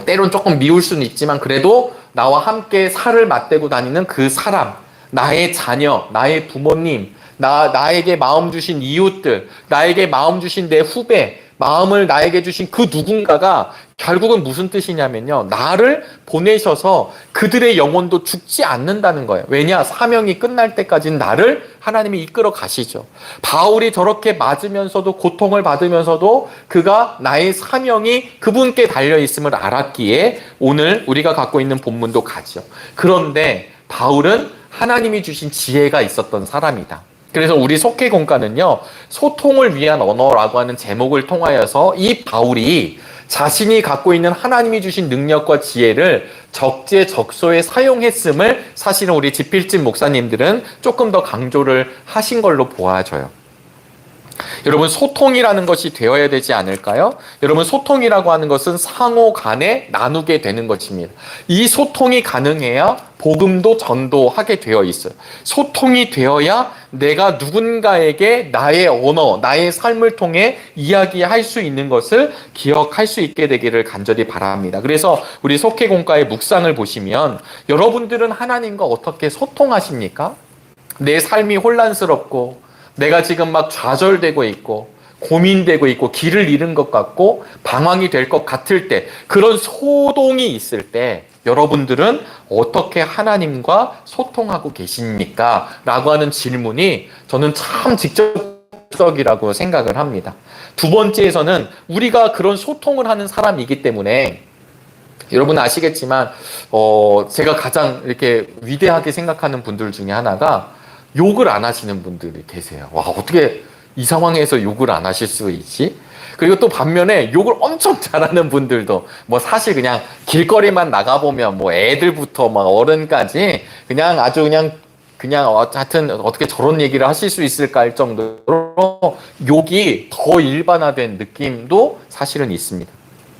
때론 조금 미울 수는 있지만 그래도 나와 함께 살을 맞대고 다니는 그 사람, 나의 자녀, 나의 부모님, 나에게 마음 주신 이웃들, 나에게 마음 주신 내 후배, 마음을 나에게 주신 그 누군가가 결국은 무슨 뜻이냐면요, 나를 보내셔서 그들의 영혼도 죽지 않는다는 거예요. 왜냐? 사명이 끝날 때까지는 나를 하나님이 이끌어 가시죠. 바울이 저렇게 맞으면서도, 고통을 받으면서도 그가 나의 사명이 그분께 달려있음을 알았기에 오늘 우리가 갖고 있는 본문도 가죠. 그런데 바울은 하나님이 주신 지혜가 있었던 사람이다. 그래서 우리 속회공과는요, 소통을 위한 언어라고 하는 제목을 통하여서 이 바울이 자신이 갖고 있는 하나님이 주신 능력과 지혜를 적재적소에 사용했음을 사실은 우리 지필진 목사님들은 조금 더 강조를 하신 걸로 보아져요. 여러분, 소통이라는 것이 되어야 되지 않을까요? 여러분, 소통이라고 하는 것은 상호 간에 나누게 되는 것입니다. 이 소통이 가능해야 복음도 전도하게 되어 있어요. 소통이 되어야 내가 누군가에게 나의 언어, 나의 삶을 통해 이야기할 수 있는 것을 기억할 수 있게 되기를 간절히 바랍니다. 그래서 우리 속회공과의 묵상을 보시면 여러분들은 하나님과 어떻게 소통하십니까? 내 삶이 혼란스럽고 내가 지금 막 좌절되고 있고 고민되고 있고 길을 잃은 것 같고 방황이 될 것 같을 때, 그런 소동이 있을 때 여러분들은 어떻게 하나님과 소통하고 계십니까? 라고 하는 질문이 저는 참 직접적이라고 생각을 합니다. 두 번째에서는 우리가 그런 소통을 하는 사람이기 때문에 여러분 아시겠지만 제가 가장 이렇게 위대하게 생각하는 분들 중에 하나가 욕을 안 하시는 분들이 계세요. 와, 어떻게 이 상황에서 욕을 안 하실 수 있지? 그리고 또 반면에 욕을 엄청 잘하는 분들도 사실 그냥 길거리만 나가보면 애들부터 어른까지 그냥 아주 그냥 하여튼 어떻게 저런 얘기를 하실 수 있을까 할 정도로 욕이 더 일반화된 느낌도 사실은 있습니다.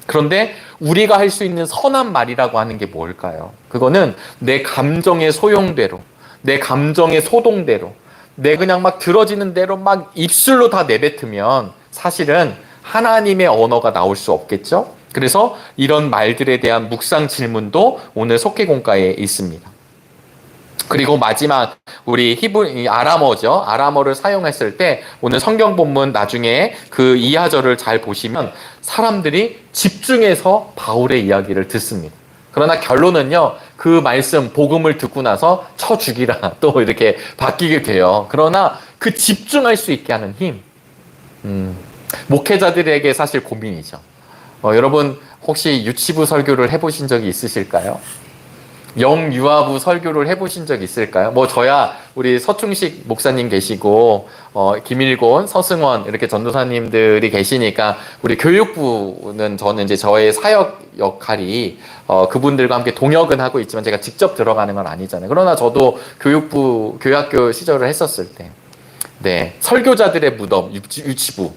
그런데 우리가 할 수 있는 선한 말이라고 하는 게 뭘까요? 그거는 내 감정의 소용대로, 내 감정의 소동대로, 내 그냥 들어지는 대로 입술로 다 내뱉으면 사실은 하나님의 언어가 나올 수 없겠죠? 그래서 이런 말들에 대한 묵상 질문도 오늘 속회공과에 있습니다. 그리고 마지막 우리 아람어죠. 아람어를 사용했을 때 오늘 성경 본문 나중에 그 이하절을 잘 보시면 사람들이 집중해서 바울의 이야기를 듣습니다. 그러나 결론은요, 그 말씀, 복음을 듣고 나서 쳐 죽이라 또 이렇게 바뀌게 돼요. 그러나 그 집중할 수 있게 하는 힘, 목회자들에게 사실 고민이죠. 여러분 혹시 유치부 설교를 해보신 적이 있으실까요? 영유아부 설교를 해보신 적 있을까요? 뭐 저야 우리 서충식 목사님 계시고 김일곤, 서승원 이렇게 전도사님들이 계시니까 우리 교육부는 저는 이제 저의 사역 역할이 그분들과 함께 동역은 하고 있지만 제가 직접 들어가는 건 아니잖아요. 그러나 저도 교육부 교학교 시절을 했었을 때, 네, 설교자들의 무덤 유치부,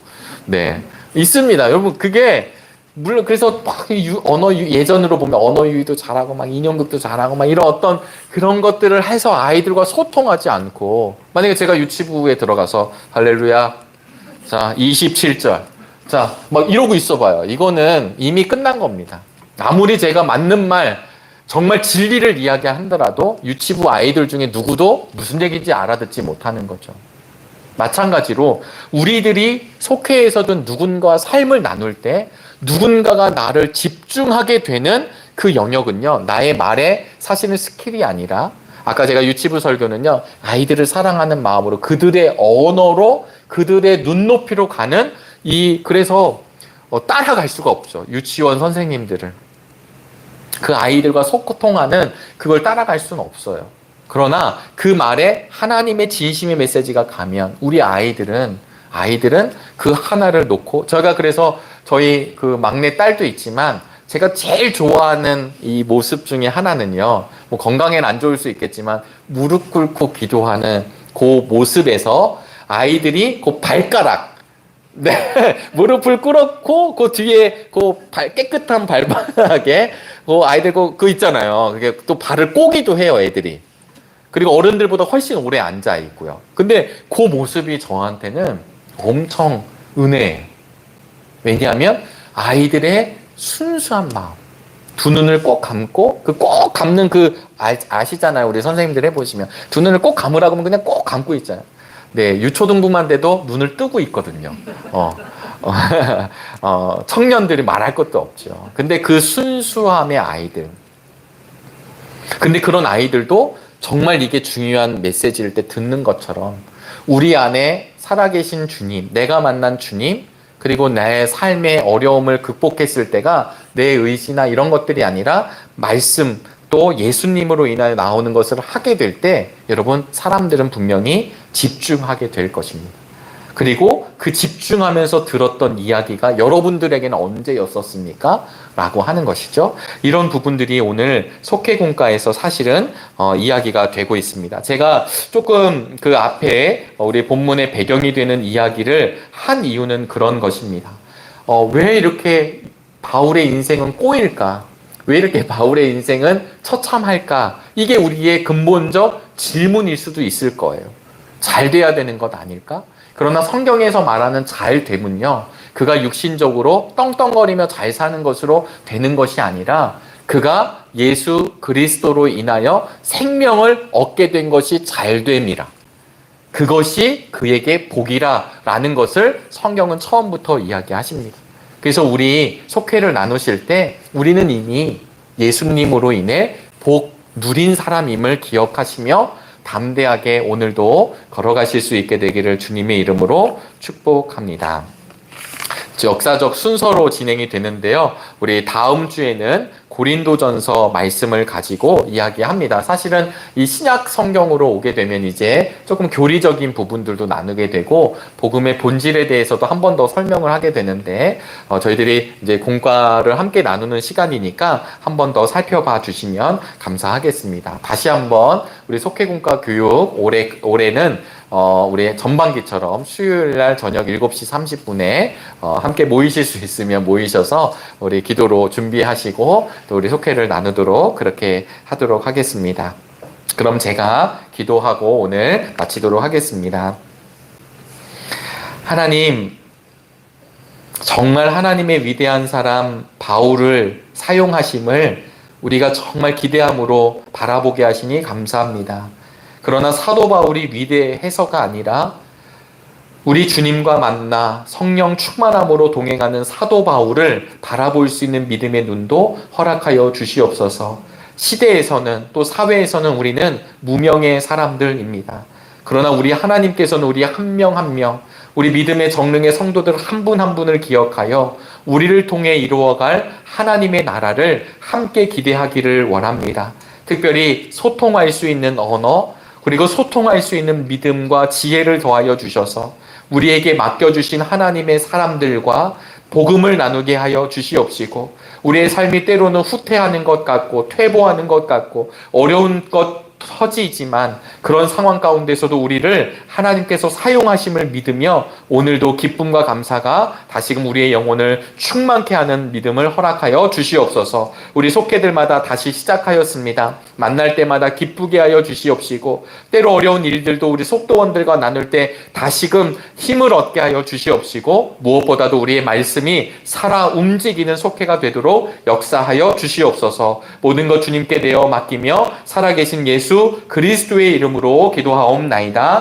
네, 있습니다. 여러분 그게 물론 그래서 막 예전으로 보면 언어 유희도 잘하고 막 인형극도 잘하고 막 이런 어떤 그런 것들을 해서 아이들과 소통하지 않고, 만약에 제가 유치부에 들어가서 할렐루야 자 27절 자 막 이러고 있어 봐요. 이거는 이미 끝난 겁니다. 아무리 제가 맞는 말 정말 진리를 이야기한다라도 유치부 아이들 중에 누구도 무슨 얘기인지 알아듣지 못하는 거죠. 마찬가지로 우리들이 속회에서든 누군가와 삶을 나눌 때 누군가가 나를 집중하게 되는 그 영역은요, 나의 말에 사실은 스킬이 아니라, 아까 제가 유치부 설교는요, 아이들을 사랑하는 마음으로 그들의 언어로 그들의 눈높이로 가는 그래서 따라갈 수가 없죠. 유치원 선생님들을. 그 아이들과 소통하는 그걸 따라갈 수는 없어요. 그러나 그 말에 하나님의 진심의 메시지가 가면 우리 아이들은 그 하나를 놓고, 제가 그래서 저희 그 막내 딸도 있지만 제가 제일 좋아하는 이 모습 중에 하나는요, 뭐 건강에는 안 좋을 수 있겠지만 무릎 꿇고 기도하는 그 모습에서 아이들이 그 발가락, 네, 무릎을 꿇었고 그 뒤에 깨끗한 발바닥에 그 아이들 그 있잖아요. 그게 또 발을 꼬기도 해요, 애들이. 그리고 어른들보다 훨씬 오래 앉아 있고요. 근데 그 모습이 저한테는 엄청 은혜예요. 왜냐하면 아이들의 순수한 마음, 두 눈을 꼭 감고 꼭 감는 아시잖아요. 우리 선생님들 해보시면 두 눈을 꼭 감으라고 하면 그냥 꼭 감고 있잖아요. 네, 유초등부만 돼도 눈을 뜨고 있거든요. 청년들이 말할 것도 없죠. 근데 그 순수함의 아이들, 근데 그런 아이들도 정말 이게 중요한 메시지일 때 듣는 것처럼 우리 안에 살아계신 주님, 내가 만난 주님, 그리고 나의 삶의 어려움을 극복했을 때가 내 의지나 이런 것들이 아니라 말씀, 또 예수님으로 인하여 나오는 것을 하게 될 때 여러분, 사람들은 분명히 집중하게 될 것입니다. 그리고 그 집중하면서 들었던 이야기가 여러분들에게는 언제였었습니까? 라고 하는 것이죠. 이런 부분들이 오늘 속회공과에서 사실은 이야기가 되고 있습니다. 제가 조금 그 앞에 우리 본문의 배경이 되는 이야기를 한 이유는 그런 것입니다. 왜 이렇게 바울의 인생은 꼬일까? 왜 이렇게 바울의 인생은 처참할까? 이게 우리의 근본적 질문일 수도 있을 거예요. 잘 돼야 되는 것 아닐까? 그러나 성경에서 말하는 잘됨은요, 그가 육신적으로 떵떵거리며 잘 사는 것으로 되는 것이 아니라 그가 예수 그리스도로 인하여 생명을 얻게 된 것이 잘됨이라. 그것이 그에게 복이라 라는 것을 성경은 처음부터 이야기하십니다. 그래서 우리 속회를 나누실 때 우리는 이미 예수님으로 인해 복 누린 사람임을 기억하시며 담대하게 오늘도 걸어가실 수 있게 되기를 주님의 이름으로 축복합니다. 역사적 순서로 진행이 되는데요. 우리 다음 주에는 고린도전서 말씀을 가지고 이야기합니다. 사실은 이 신약 성경으로 오게 되면 이제 조금 교리적인 부분들도 나누게 되고 복음의 본질에 대해서도 한 번 더 설명을 하게 되는데 저희들이 이제 공과를 함께 나누는 시간이니까 한 번 더 살펴봐 주시면 감사하겠습니다. 다시 한번 우리 속회공과 교육 올해는 우리 전반기처럼 수요일날 저녁 7시 30분에 함께 모이실 수 있으면 모이셔서 우리 기도로 준비하시고 또 우리 속회를 나누도록 그렇게 하도록 하겠습니다. 그럼 제가 기도하고 오늘 마치도록 하겠습니다. 하나님, 정말 하나님의 위대한 사람 바울을 사용하심을 우리가 정말 기대함으로 바라보게 하시니 감사합니다. 그러나 사도 바울이 위대해서가 아니라 우리 주님과 만나 성령 충만함으로 동행하는 사도 바울을 바라볼 수 있는 믿음의 눈도 허락하여 주시옵소서. 시대에서는 또 사회에서는 우리는 무명의 사람들입니다. 그러나 우리 하나님께서는 우리 한 명 한 명, 우리 믿음의 정릉의 성도들 한 분 한 분을 기억하여 우리를 통해 이루어갈 하나님의 나라를 함께 기대하기를 원합니다. 특별히 소통할 수 있는 언어, 그리고 소통할 수 있는 믿음과 지혜를 더하여 주셔서 우리에게 맡겨주신 하나님의 사람들과 복음을 나누게 하여 주시옵시고, 우리의 삶이 때로는 후퇴하는 것 같고 퇴보하는 것 같고 어려운 것 터지지만 그런 상황 가운데서도 우리를 하나님께서 사용하심을 믿으며 오늘도 기쁨과 감사가 다시금 우리의 영혼을 충만케 하는 믿음을 허락하여 주시옵소서. 우리 속회들마다 다시 시작하였습니다. 만날 때마다 기쁘게 하여 주시옵시고, 때로 어려운 일들도 우리 속도원들과 나눌 때 다시금 힘을 얻게 하여 주시옵시고, 무엇보다도 우리의 말씀이 살아 움직이는 속회가 되도록 역사하여 주시옵소서. 모든 것 주님께 내어 맡기며 살아계신 예수 그리스도의 이름으로 기도하옵나이다.